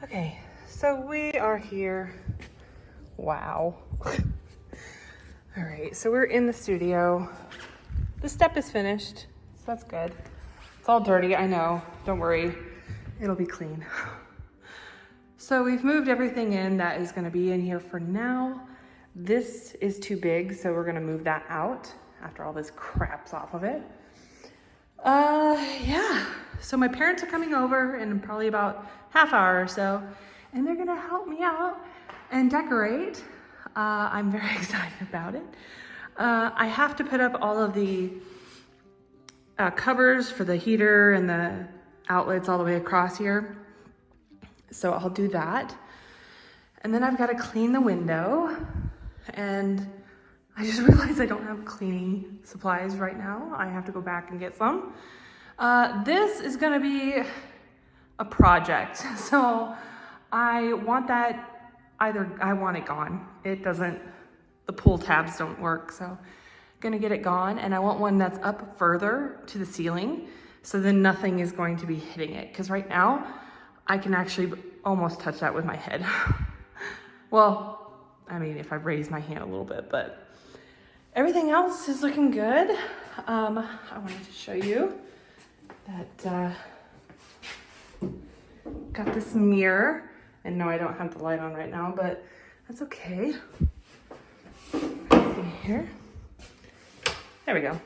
Okay, so we are here. Wow. All right, so we're in the studio. The step is finished, so that's good. It's all dirty, I know. Don't worry, it'll be clean. So we've moved everything in that is gonna be in here for now. This is too big, so we're gonna move that out after all this crap's off of it. Yeah, so my parents are coming over in probably about half hour or so, and they're gonna help me out and decorate. I'm very excited about it. I have to put up all of the covers for the heater and the outlets all the way across here. So I'll do that. And then I've got to clean the window, and I just realized I don't have cleaning supplies right now. I have to go back and get some. This is gonna be a project. So I want that, I want it gone. It doesn't, the pull tabs don't work. So gonna get it gone, and I want one that's up further to the ceiling, so then nothing is going to be hitting it. Because right now, I can actually almost touch that with my head. Well, I mean, if I raise my hand a little bit, but everything else is looking good. I wanted to show you that got this mirror, and no, I don't have the light on right now, but that's okay. Let's see here. There we go.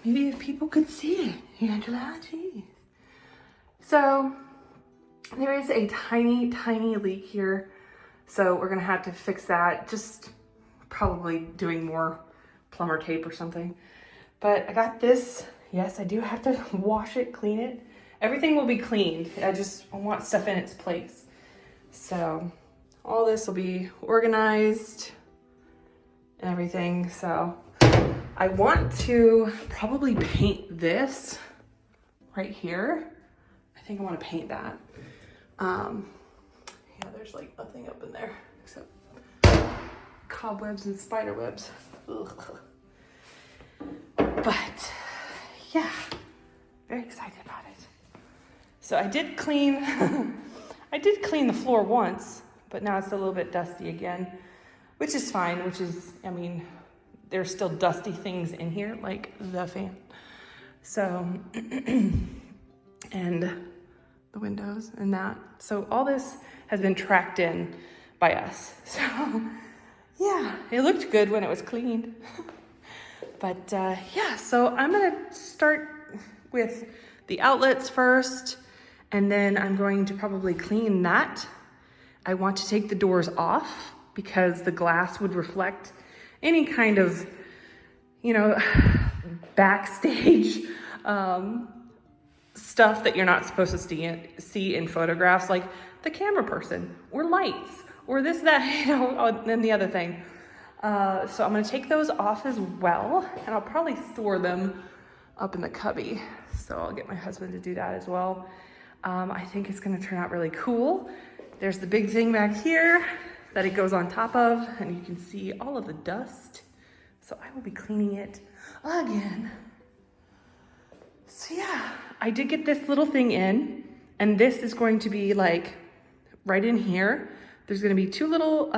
Maybe if people could see it, Angela, geez. So there is a tiny, tiny leak here. So we're gonna have to fix that. Just probably doing more plumber tape or something. But I got this. Yes, I do have to wash it, clean it. Everything will be cleaned. I want stuff in its place. So all this will be organized and everything. So I want to probably paint this right here. I think I want to paint that. Yeah, there's like nothing up in there except cobwebs and spider webs. Ugh. But yeah, very excited about it. So I did clean, I did clean the floor once, but now it's a little bit dusty again, which is fine, I mean, there's still dusty things in here, like the fan. So, and the windows and that. So all this has been tracked in by us. So yeah, it looked good when it was cleaned. But yeah, so I'm gonna start with the outlets first, and then I'm going to probably clean that. I want to take the doors off because the glass would reflect any kind of, you know, backstage stuff that you're not supposed to see in photographs, like the camera person or lights or this, that, you know, and the other thing. So I'm gonna take those off as well, and I'll probably store them up in the cubby. So I'll get my husband to do that as well. I think it's gonna turn out really cool. There's the big thing back here that it goes on top of, and you can see all of the dust. So I will be cleaning it again. So yeah, I did get this little thing in, and this is going to be like right in here. There's gonna be two little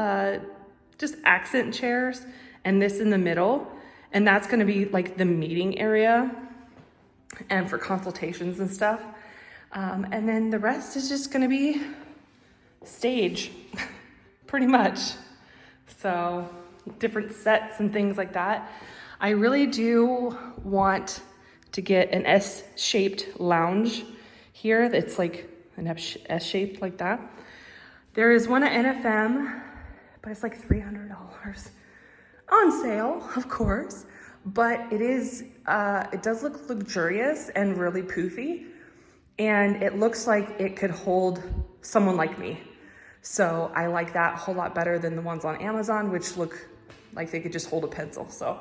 just accent chairs, and this in the middle, and that's gonna be like the meeting area and for consultations and stuff. And then the rest is just gonna be stage, pretty much. So different sets and things like that. I really do want to get an S-shaped lounge here. That's like an S-shaped like that. There is one at NFM, but it's like $300 on sale, of course. But it is, it does look luxurious and really poofy. And it looks like it could hold someone like me. So I like that a whole lot better than the ones on Amazon, which look like they could just hold a pencil. So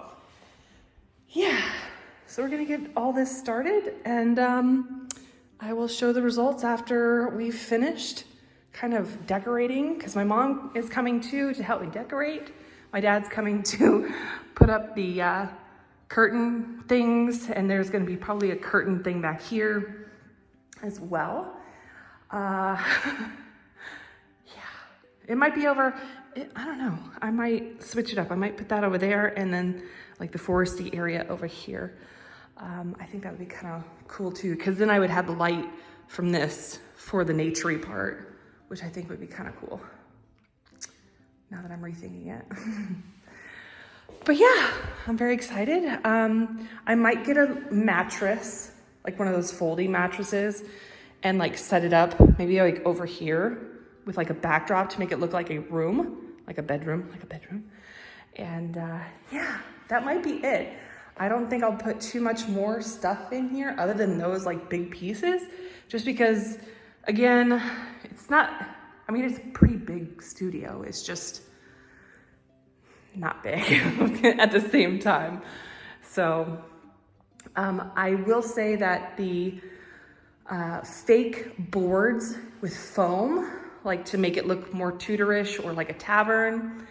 yeah, so we're gonna get all this started, and I will show the results after we've finished kind of decorating, because my mom is coming too to help me decorate. My dad's coming to put up the curtain things, and there's gonna be probably a curtain thing back here as well. Yeah, it might be over. I don't know. I might switch it up. I might put that over there and then like the foresty area over here. I think that would be kind of cool too, because then I would have the light from this for the naturey part, which I think would be kind of cool. Now that I'm rethinking it. But yeah, I'm very excited. I might get a mattress, like one of those folding mattresses, and like set it up maybe like over here with like a backdrop to make it look like a room, like a bedroom. And yeah, that might be it. I don't think I'll put too much more stuff in here other than those like big pieces, just because, again, it's not, I mean, it's a pretty big studio. It's just not big at the same time. So I will say that the fake boards with foam, like to make it look more Tudorish or like a tavern,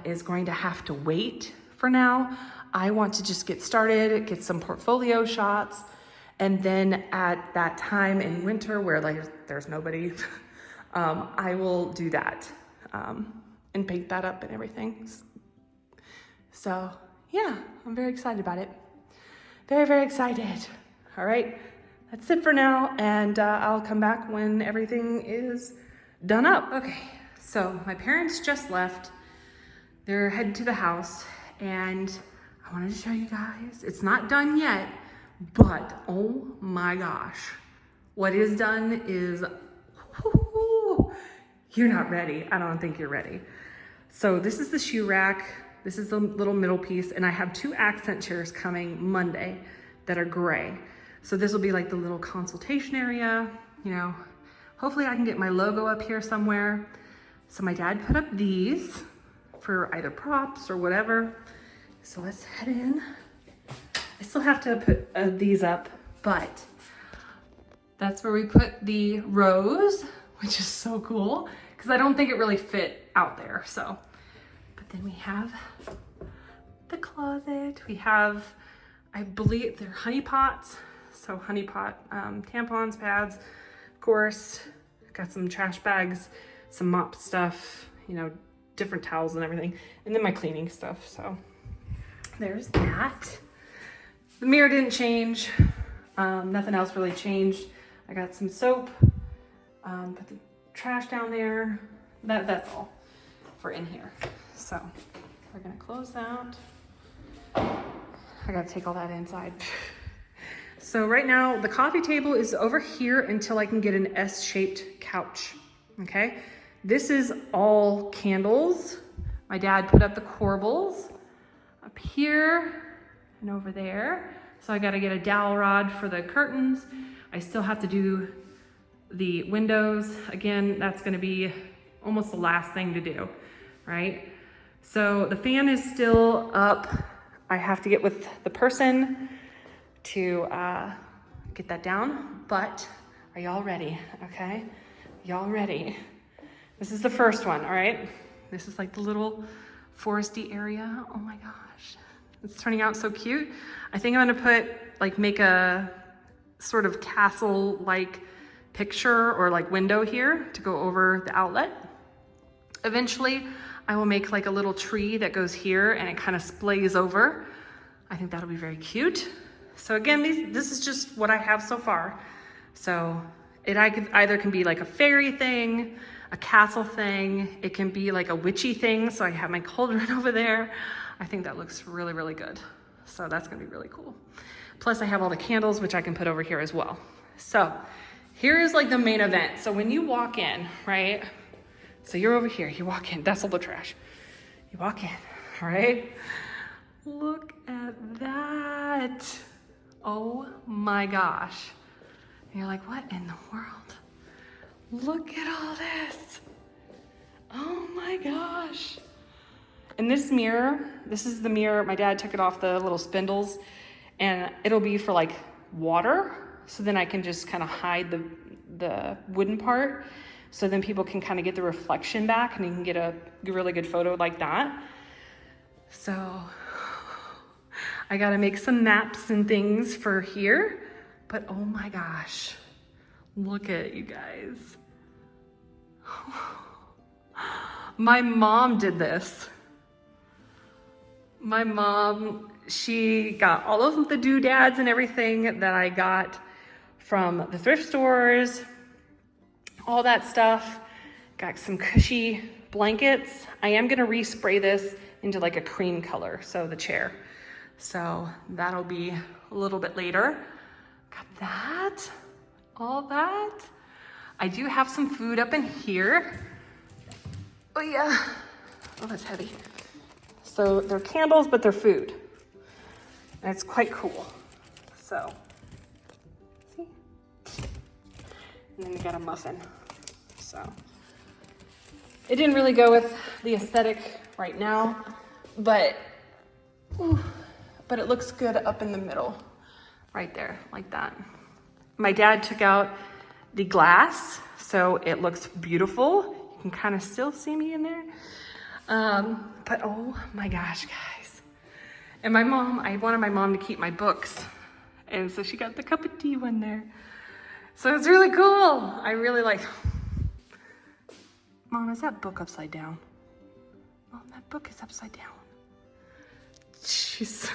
is going to have to wait for now. I want to just get started, get some portfolio shots, and then at that time in winter where like there's nobody, I will do that and paint that up and everything. So yeah, I'm very excited about it. Very, very excited. All right, that's it for now, and I'll come back when everything is done up. Okay, so my parents just left. They're headed to the house, and I wanted to show you guys. It's not done yet, but oh my gosh. What is done is, whoo, you're not ready. I don't think you're ready. So this is the shoe rack. This is the little middle piece, and I have 2 accent chairs coming Monday that are gray. So this will be like the little consultation area, you know. Hopefully I can get my logo up here somewhere. So my dad put up these for either props or whatever. So let's head in. I still have to put these up, but that's where we put the rose, which is so cool because I don't think it really fit out there. So, but then we have the closet. We have, I believe they're honey pots. So honey pot tampons, pads, of course. Got some trash bags, some mop stuff, you know, different towels and everything, and then my cleaning stuff. So there's that. The mirror didn't change. Nothing else really changed. I got some soap, put the trash down there. That's all for in here. So we're gonna close that. I gotta take all that inside. So right now the coffee table is over here until I can get an S-shaped couch, okay? This is all candles. My dad put up the corbels up here and over there. So I gotta get a dowel rod for the curtains. I still have to do the windows. Again, that's gonna be almost the last thing to do, right? So the fan is still up. I have to get with the person to get that down, but are y'all ready? Okay, y'all ready? This is the first one, all right? This is like the little foresty area. Oh my gosh, it's turning out so cute. I think I'm gonna make a sort of castle-like picture or like window here to go over the outlet. Eventually, I will make like a little tree that goes here and it kind of splays over. I think that'll be very cute. So again, this is just what I have so far. So it either can be like a fairy thing, a castle thing. It can be like a witchy thing. So I have my cauldron over there. I think that looks really, really good. So that's gonna be really cool. Plus I have all the candles, which I can put over here as well. So here is like the main event. So when you walk in, right? So you're over here, you walk in, that's all the trash. You walk in, all right? Look at that. Oh my gosh. And you're like, what in the world? Look at all this. Oh my gosh. And this mirror, this is the mirror, my dad took it off the little spindles, and it'll be for like water. So then I can just kind of hide the wooden part. So then people can kind of get the reflection back and you can get a really good photo like that. So I gotta make some maps and things for here, but oh my gosh, Look at it, you guys. My mom did this. My mom, she got all of the doodads and everything that I got from the thrift stores, all that stuff. Got some cushy blankets. I am gonna respray this into like a cream color, so the chair. So that'll be a little bit later. Got that, all that. I do have some food up in here. Oh yeah, oh that's heavy. So they're candles, but they're food. And it's quite cool. So, see? And then you got a muffin, so. It didn't really go with the aesthetic right now, but it looks good up in the middle, right there, like that. My dad took out the glass, so it looks beautiful. You can kind of still see me in there. But oh my gosh, guys. And my mom, I wanted my mom to keep my books. And so she got the cup of tea one there. So it's really cool. I really like, Mom, is that book upside down? Mom, that book is upside down. Jeez.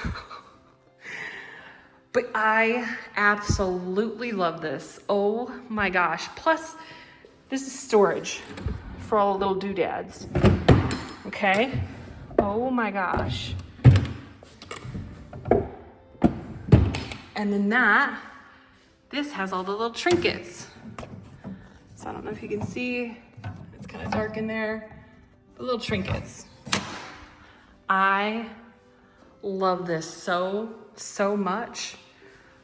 But I absolutely love this. Oh my gosh. Plus, this is storage for all the little doodads. Okay? Oh my gosh. And then this has all the little trinkets. So I don't know if you can see, it's kind of dark in there. The little trinkets. I love this so much.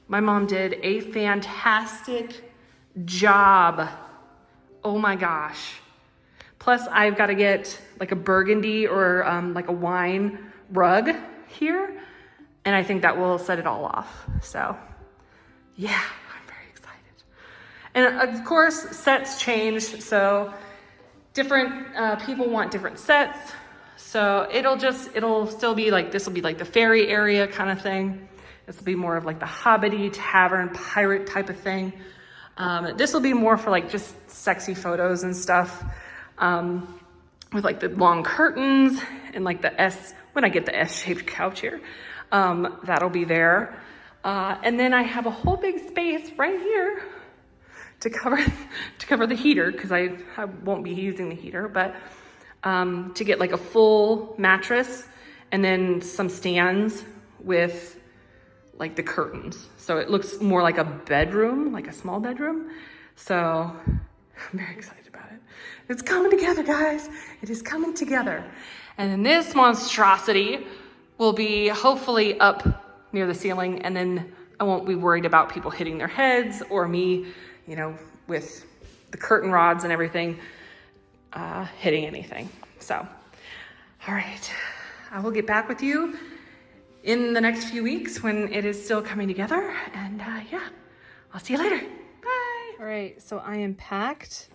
My mom did a fantastic job. Oh my gosh. Plus I've got to get like a burgundy or like a wine rug here. And I think that will set it all off. So yeah, I'm very excited. And of course, sets change. So different people want different sets. So it'll still be like, this will be like the fairy area kind of thing. This will be more of like the hobbity, tavern, pirate type of thing. This will be more for like just sexy photos and stuff. With like the long curtains and like the when I get the S-shaped couch here, that'll be there. And then I have a whole big space right here to cover the heater, because I won't be using the heater, but to get like a full mattress and then some stands with like the curtains. So it looks more like a bedroom, like a small bedroom. So I'm very excited about it. It's coming together, guys. It is coming together. And then this monstrosity will be hopefully up near the ceiling, and then I won't be worried about people hitting their heads or me, you know, with the curtain rods and everything, hitting anything. So, all right, I will get back with you in the next few weeks when it is still coming together. And yeah, I'll see you later. Bye. All right, so I am packed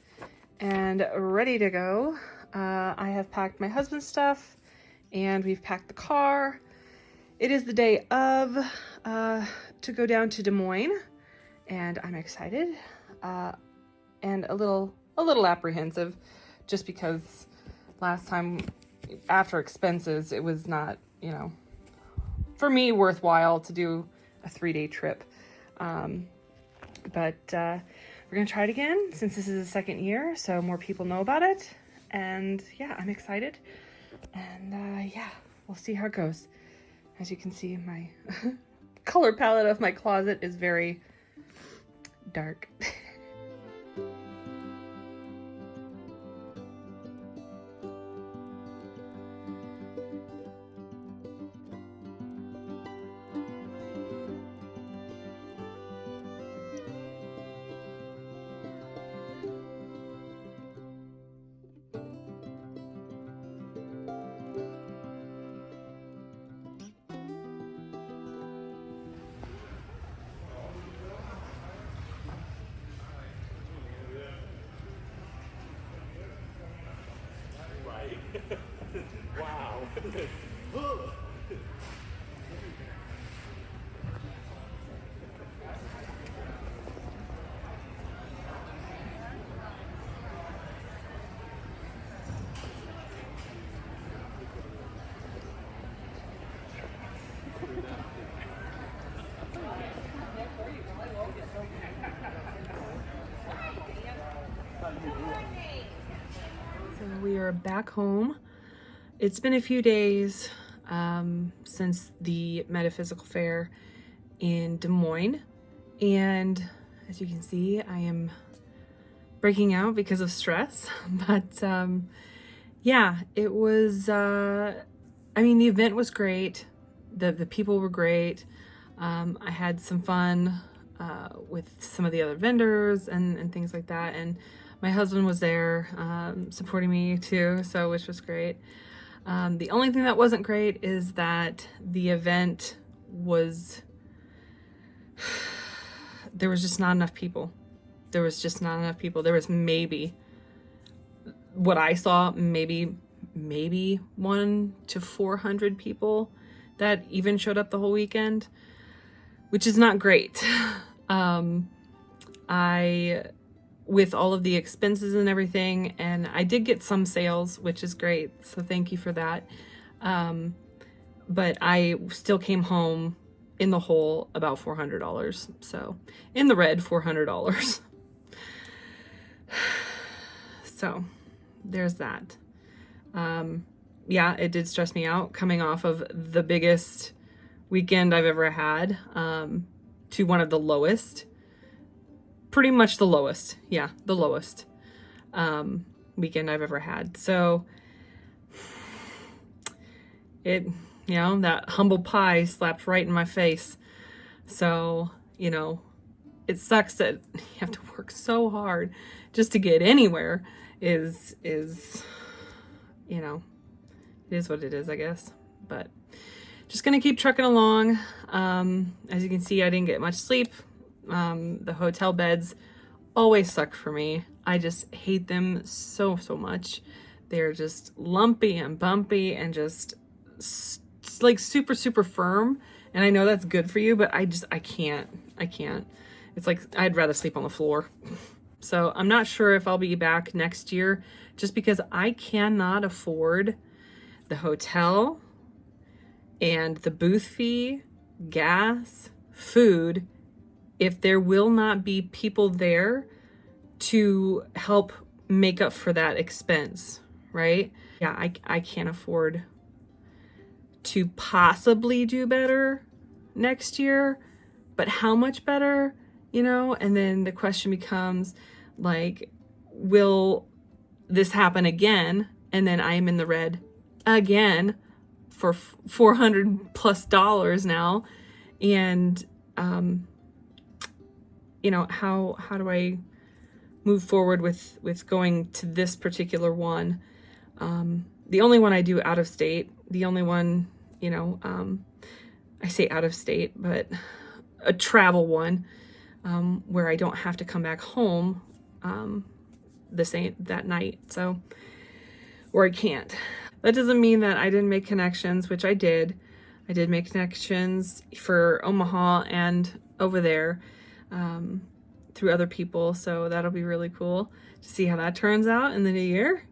and ready to go. I have packed my husband's stuff and we've packed the car. It is the day of to go down to Des Moines, and I'm excited and a little apprehensive, just because last time after expenses, it was not, you know, for me worthwhile to do a 3-day trip. But we're gonna try it again since this is the second year, so more people know about it. And yeah, I'm excited. And yeah, we'll see how it goes. As you can see, my color palette of my closet is very dark. Wow. back home. It's been a few days since the Metaphysical Fair in Des Moines, and as you can see, I am breaking out because of stress. But yeah, it was, I mean, the event was great. The people were great. I had some fun with some of the other vendors and things like that. And my husband was there supporting me too, so which was great. The only thing that wasn't great is that the event was, there was just not enough people. There was just not enough people. There was maybe, what I saw, maybe 100 to 400 people that even showed up the whole weekend, which is not great. With all of the expenses and everything, and I did get some sales, which is great, so thank you for that. But I still came home in the hole about $400, so in the red $400. So there's that. Yeah, it did stress me out coming off of the biggest weekend I've ever had to one of the lowest. Pretty much the lowest. Yeah, the lowest weekend I've ever had. So it, you know, that humble pie slapped right in my face. So, you know, it sucks that you have to work so hard just to get anywhere is, you know, it is what it is, I guess. But just gonna keep trucking along. As you can see, I didn't get much sleep. The hotel beds always suck for me. I just hate them so much. They're just lumpy and bumpy and just like super firm. And I know that's good for you, but I can't. It's like I'd rather sleep on the floor. So I'm not sure if I'll be back next year, just because I cannot afford the hotel and the booth fee, gas, food, if there will not be people there to help make up for that expense, right? Yeah, I can't afford to possibly do better next year, but how much better, you know? And then the question becomes, like, will this happen again? And then I am in the red again for $400+ now. And, you know, how do I move forward with going to this particular one? The only one I do out of state, the only one, you know, I say out of state, but a travel one, where I don't have to come back home that night. So, or I can't. That doesn't mean that I didn't make connections, which I did. I did make connections for Omaha and over there through other people. So that'll be really cool to see how that turns out in the new year.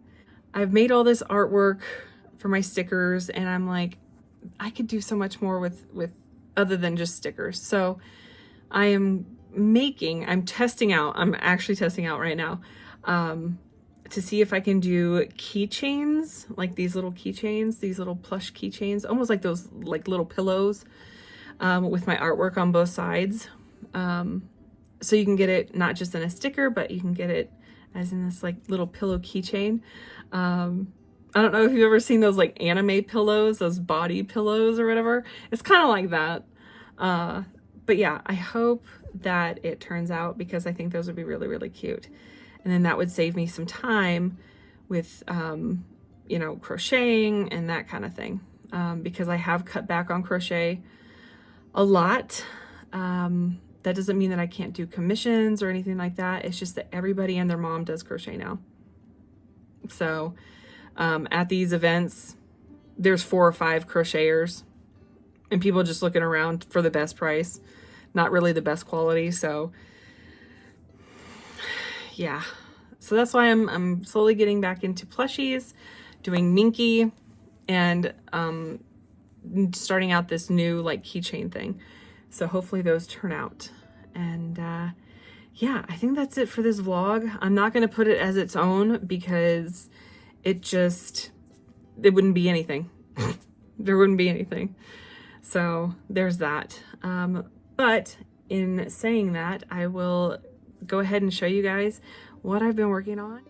I've made all this artwork for my stickers, and I'm like, I could do so much more with other than just stickers. So I'm actually testing out right now to see if I can do keychains, like these little keychains, these little plush keychains, almost like those like little pillows with my artwork on both sides. So you can get it not just in a sticker, but you can get it as in this like little pillow keychain. I don't know if you've ever seen those like anime pillows, those body pillows or whatever. It's kind of like that. But yeah, I hope that it turns out, because I think those would be really cute. And then that would save me some time with, you know, crocheting and that kind of thing. Because I have cut back on crochet a lot. That doesn't mean that I can't do commissions or anything like that. It's just that everybody and their mom does crochet now. So at these events, there's 4 or 5 crocheters and people just looking around for the best price, not really the best quality. So yeah, so that's why I'm slowly getting back into plushies, doing Minky, and starting out this new like keychain thing. So hopefully those turn out. And yeah, I think that's it for this vlog. I'm not going to put it as its own because it wouldn't be anything. There wouldn't be anything. So there's that. But in saying that, I will go ahead and show you guys what I've been working on.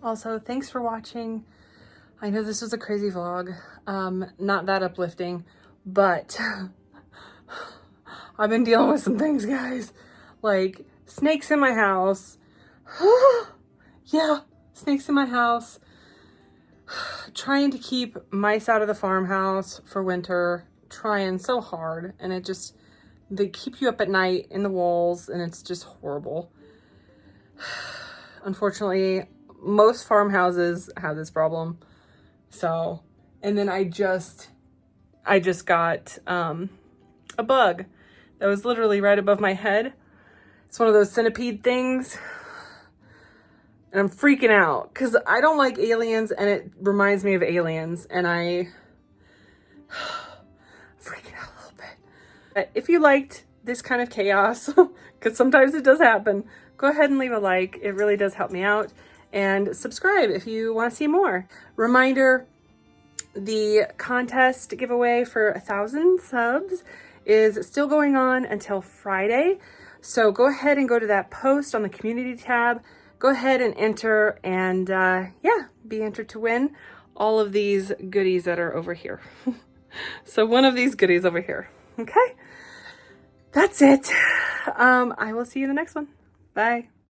Also, thanks for watching. I know this was a crazy vlog, not that uplifting, but I've been dealing with some things, guys. Like snakes in my house. Yeah, snakes in my house. Trying to keep mice out of the farmhouse for winter. Trying so hard, and they keep you up at night in the walls, and it's just horrible. Unfortunately, most farmhouses have this problem. So, and then I just got a bug that was literally right above my head. It's one of those centipede things. And I'm freaking out because I don't like aliens, and it reminds me of aliens, and I'm freaking out a little bit. But if you liked this kind of chaos, because sometimes it does happen, go ahead and leave a like. It really does help me out. And subscribe if you want to see more. Reminder, the contest giveaway for 1,000 subs is still going on until Friday. So go ahead and go to that post on the community tab. Go ahead and enter, and yeah, be entered to win all of these goodies that are over here. So one of these goodies over here. Okay, that's it. I will see you in the next one. Bye.